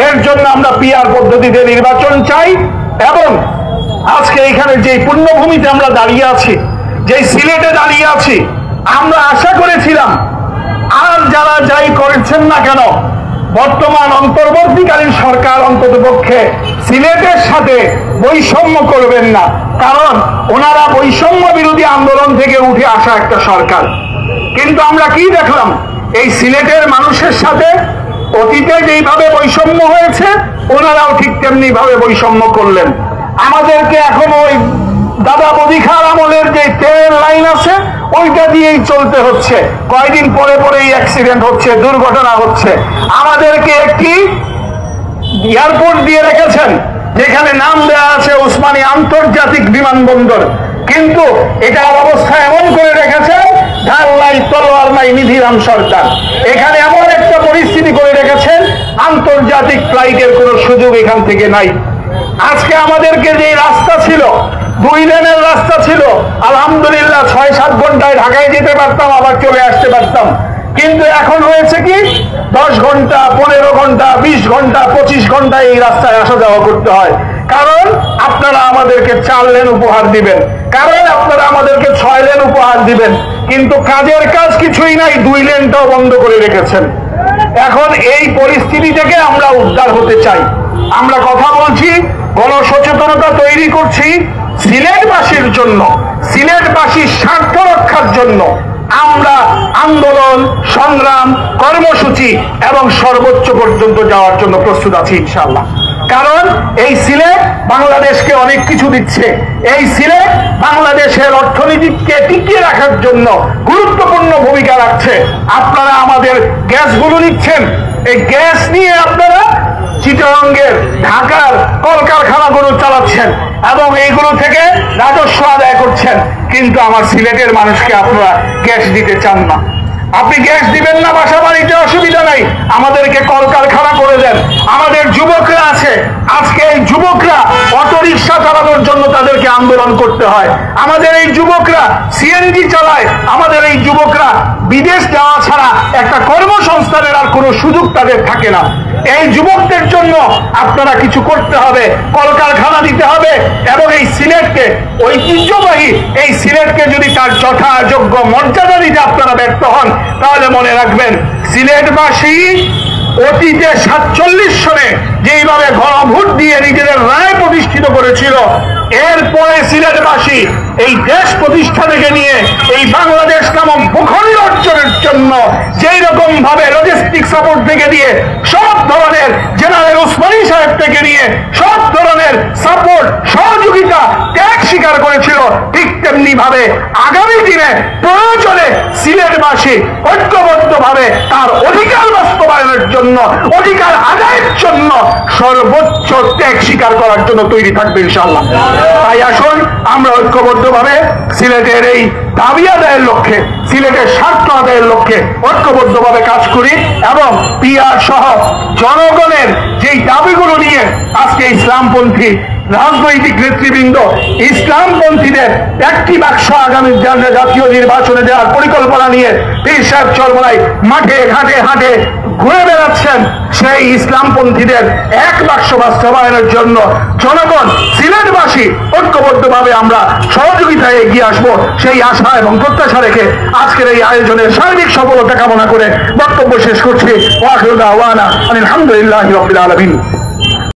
এর জন্য আমরা পিআর পদ্ধতিতে নির্বাচন চাই। এবং আজকে এখানে যে পুণ্যভূমিতে আমরা দাঁড়িয়ে আছি, যে সিলেটে দাঁড়িয়ে আছি, আমরা আশা করেছিলাম আর যারা যাই করেছেন না কেন, বর্তমান অন্তর্বর্তীকালীন সরকার অন্ততপক্ষে সিলেটের সাথে বৈষম্য করবেন না, কারণ ওনারা বৈষম্য বিরোধী আন্দোলন থেকে উঠে আসা একটা সরকার। কিন্তু আমরা কি দেখলাম, এই সিলেটের মানুষের সাথে অতীতে যেইভাবে বৈষম্য হয়েছে ওনারাও ঠিক তেমনি ভাবে বৈষম্য করলেন। আমাদেরকে এখন ওই দাদা বদিখার আমলের যে ট্রেন লাইন আছে ওইটা দিয়েই চলতে হচ্ছে, কয়দিন পরে পরেই অ্যাক্সিডেন্ট হচ্ছে, দুর্ঘটনা হচ্ছে। আমাদেরকে একটি এয়ারপোর্ট দিয়ে রেখেছেন যেখানে নাম দেওয়া আছে ওসমানী আন্তর্জাতিক বিমানবন্দর, কিন্তু এটার অবস্থা এমন করে রেখেছেন ঢাল নাই তলোয়ার নাই নিধিরাম সরকার। এখানে এমন একটা পরিস্থিতি করে রেখেছেন আন্তর্জাতিক ফ্লাইটের কোনো সুযোগ এখান থেকে নাই। আজকে আমাদেরকে যে রাস্তা ছিল 2 লেনের রাস্তা ছিল, আলহামদুলিল্লাহ 6-7 ঘন্টায় ঢাকায় যেতে পারতাম, আবার চলে আসতে পারতাম। কিন্তু এখন হয়েছে কি 10 ঘন্টা, 15 ঘন্টা, 20 ঘন্টা, 25 ঘন্টা এই রাস্তায় আসা যাওয়া করতে হয়। কারণ আপনারা আমাদেরকে 4 লেন উপহার দিবেন, কারণ আপনারা আমাদেরকে 6 লেন উপহার দিবেন, কিন্তু কাজের কাজ কিছুই নাই, 2 লেনটাও বন্ধ করে রেখেছেন। এখন এই পরিস্থিতি থেকে আমরা উদ্ধার হতে চাই। আমরা কথা বলছি, গণসচেতনতা তৈরি করছি সিলেটবাসীর জন্য, সিলেটবাসীর স্বার্থ রক্ষার জন্য। আমরা আন্দোলন, সংগ্রাম, কর্মসূচি এবং সর্বোচ্চ পর্যন্ত যাওয়ার জন্য প্রস্তুত আছি ইনশাআল্লাহ। কারণ এই সিলেট বাংলাদেশকে অনেক কিছু দিচ্ছে, এই সিলেট বাংলাদেশের অর্থনীতিকে টিকিয়ে রাখার জন্য গুরুত্বপূর্ণ ভূমিকা রাখছে। আপনারা আমাদের গ্যাসগুলো নিচ্ছেন, এই গ্যাস নিয়ে আপনারা চিটাগাঙ্গের, ঢাকার কলকারখানাগুলো চালাচ্ছেন এবং এইগুলো থেকে রাজস্ব আদায় করছেন, কিন্তু আমার সিলেটের মানুষকে আপনারা গ্যাস দিতে চান না। আপনি গ্যাস দিবেন না, বাসা বাড়িতে অসুবিধা নাই, আমাদেরকে কলকারখানা করে দেন। আমাদের যুবকরা আছে, আজকে এই যুবকরা অটোরিকশা চালানোর জন্য তাদেরকে আন্দোলন করতে হয়। আমাদের এই যুবকরা সিএনজি চালায়, আমাদের এই যুবকরা বিদেশ যাওয়া ছাড়া একটা কর্মসংস্থানের আর কোনো সুযোগ তাদের থাকে না। এই যুবকদের জন্য আপনারা কিছু করতে হবে, কলকারখানা দিতে হবে এবং এই সিলেটকে, ঐতিহ্যবাহী এই সিলেটকে যদি তার যথাযোগ্য মর্যাদা দিতে আপনারা ব্যর্থ হন, তাহলে মনে রাখবেন সিলেটবাসী অতীতে 47 সনে যেইভাবে গণভোট দিয়ে নিজেদের রায় প্রতিষ্ঠিত করেছিল, এরপরে সিলেটবাসী এই দেশ প্রতিষ্ঠা থেকে নিয়ে এই বাংলাদেশ নামক ভূখণ্ড অর্জনের জন্য যেই রকম ভাবে লজিস্টিক সাপোর্ট থেকে দিয়ে সব ধরনের জেনারেল ওসমানী সাহেব থেকে নিয়ে সব ধরনের সাপোর্ট, সহযোগিতা, ত্যাগ স্বীকার করেছিল, ঠিক তেমনি ভাবে আগামী দিনে প্রয়োজনে সিলেটবাসী ঐক্যবদ্ধভাবে তার অধিকার বাস্তবায়নের জন্য, অধিকার আদায়ের জন্য সর্বোচ্চ ত্যাগ স্বীকার করার জন্য তৈরি থাকবে ইনশাআল্লাহ। তাই আসুন আমরা ঐক্যবদ্ধভাবে সিলেটের এই দাবি আদায়ের লক্ষ্যে, সিলেটের স্বার্থ আদায়ের লক্ষ্যে ঐক্যবদ্ধভাবে কাজ করি এবং পিআর সহ জনগণের যেই দাবিগুলো নিয়ে আজকে ইসলামপন্থী রাজনৈতিক নেতৃবৃন্দ ইসলামপন্থীদের একটি বাক্স আগামী জাতীয় নির্বাচনে দেওয়ার পরিকল্পনা নিয়ে পীর সাহেব চরমোনাই মাঠে ঘাটে হাটে ঘুরে বেড়াচ্ছেন, সেই ইসলামপন্থীদের এক বাক্স বাস্তবায়নের জন্য জনগণ, সিলেটবাসী ঐক্যবদ্ধভাবে আমরা সহযোগিতায় এগিয়ে আসবো, সেই আশা এবং প্রত্যাশা রেখে আজকের এই আয়োজনের সার্বিক সফলতা কামনা করে বক্তব্য শেষ করছি। ওয়া আখিরু দাওয়ানা আলহামদুলিল্লাহি রাব্বিল আলামিন।